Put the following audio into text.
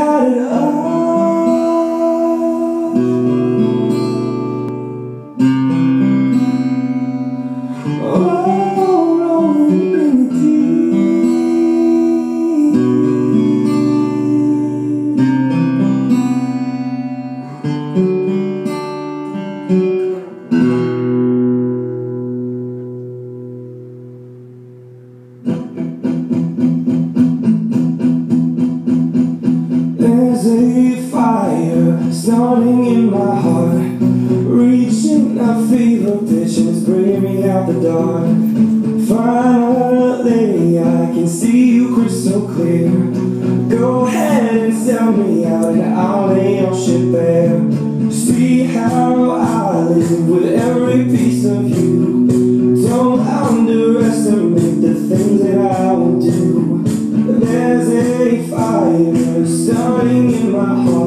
had it all. Oh, rolling in the There's a fire starting in my heart, reaching a fever pitch and it's bringing me out the dark. Finally I can see you crystal clear. Go ahead and sell me out and I'll lay your shit bare. See how I live with every piece of you. Don't underestimate the things that I will do. There's a fire starting in my heart.